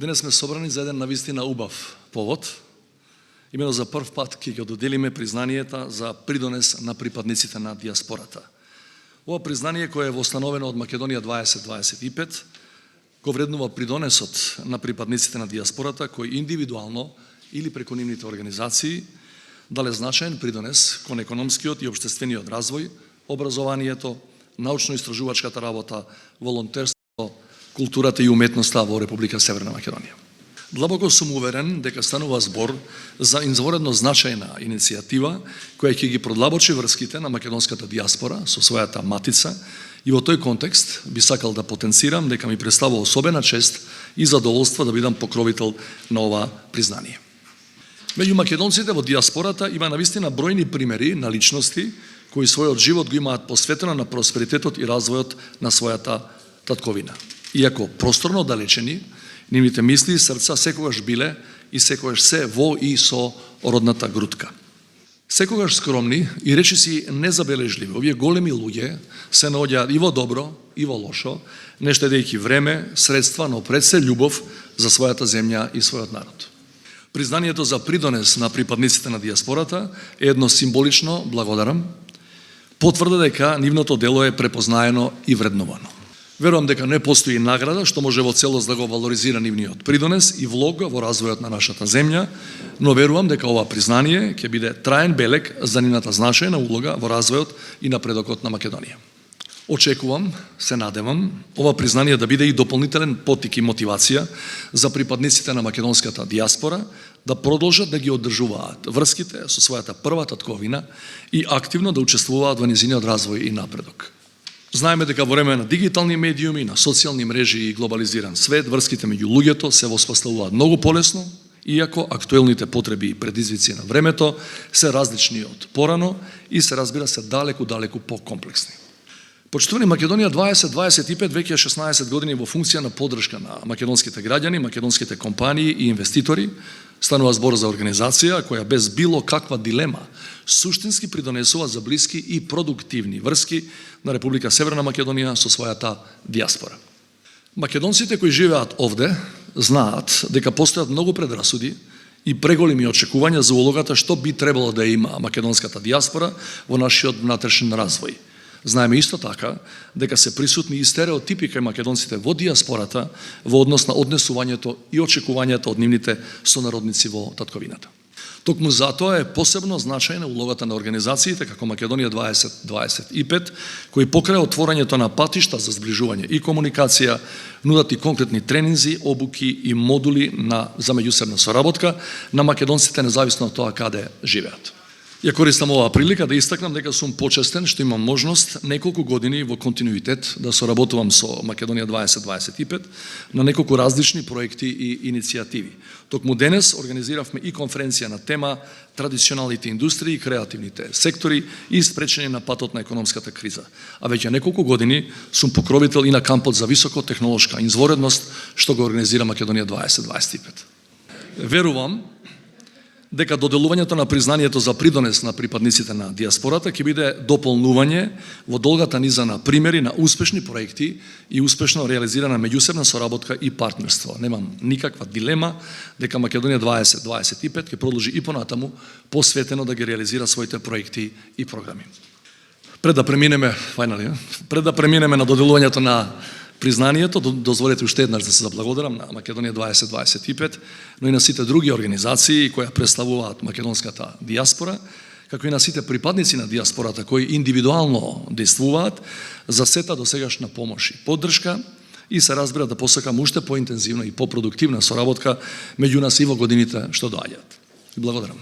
Денес сме собрани за еден навистина убав повод. Именно за прв пат ќе го доделиме признанието за придонес на припадниците на диаспората. Ова признание кое е востановено од Македонија 2025 го вреднува придонесот на припадниците на диаспората кои индивидуално или преку нивните организации дале значаен придонес кон економскиот и општествениот развој, образованието, научно-истражувачката работа, волонтерство, културата и уметноста во Република Северна Македонија. Длабоко сум уверен дека станува збор за изворедно значајна иницијатива која ќе ги продлабочи врските на македонската диаспора со својата матица и во тој контекст би сакал да потенцирам дека ми представува особена чест и задоволство да бидам покровител на ова признание. Меѓу македонците во диаспората има навистина бројни примери на личности кои својот живот го имаат посветено на просперитетот и развојот на својата татковина. Иако просторно далечени, нивните мисли и срца секогаш биле и секогаш се во и со родната грудка. Секогаш скромни и речиси незабележливи, овие големи луѓе се наоѓаат и во добро и во лошо, не штедејќи време, средства, но пред се љубов за својата земја и својот народ. Признанието за придонес на припадниците на диаспората е едно символично благодарам, потврда дека нивното дело е препознаено и вредновано. Верувам дека не постои награда што може во целост да го валоризира нивниот придонес и влог во развојот на нашата земја, но верувам дека ова признание ќе биде траен белег за нивната значајна улога во развојот и напредокот на Македонија. Очекувам, се надевам, ова признание да биде и дополнителен поттик и мотивација за припадниците на македонската диаспора да продолжат да ги одржуваат врските со својата прва татковина и активно да учествуваат во низиниот развој и напредок. Знаеме дека во време на дигитални медиуми, на социјални мрежи и глобализиран свет, врските меѓу луѓето се воспоставуваат многу полесно, иако актуелните потреби и предизвици на времето се различни од порано и се разбира се далеку покомплексни. Почитувани, Македонија 2025 веќе 16 години во функција на поддршка на македонските граѓани, македонските компании и инвеститори. Станува збор за организација која без било каква дилема суштински придонесува за блиски и продуктивни врски на Република Северна Македонија со својата диаспора. Македонците кои живеат овде знаат дека постојат многу предрасуди и преголеми очекувања за улогата што би требало да има македонската диаспора во нашиот внатрешен развој. Знаеме исто така дека се присутни и стереотипи кај македонците во диаспората во однос на однесувањето и очекувањата од нивните сонародници во татковината. Токму затоа е посебно значајна улогата на организациите како Македонија 2025, кои покрај отворањето на патишта за зближување и комуникација нудат и конкретни тренинзи, обуки и модули за меѓусебна соработка на македонците независно од тоа каде живеат. Ја користам оваа прилика да истакнам дека сум почестен што имам можност неколку години во континуитет да соработувам со Македонија 2025 на неколку различни проекти и иницијативи. Токму денес организиравме и конференција на тема традиционалните индустрии, креативните сектори и спречење на патот на економската криза. А веќе неколку години сум покровител и на кампот за високотехнолошка изворедност што го организира Македонија 2025. Верувам дека доделувањето на признанието за придонес на припадниците на диаспората ќе биде дополнување во долгата низа на примери на успешни проекти и успешно реализирана меѓусебна соработка и партнерство. Немам никаква дилема дека Македонија 2025 ќе продолжи и понатаму посветено да ги реализира своите проекти и програми. Пред да преминеме на доделувањето на признанието, дозволете уште еднаш да се заблагодарам на Македонија 2025, но и на сите други организации кои представуваат македонската диаспора, како и на сите припадници на диаспората кои индивидуално действуваат за сета досегашна помош и поддршка и се разбира да посакам уште поинтензивна и попродуктивна соработка меѓу нас и во годините што доаѓаат. Благодарам.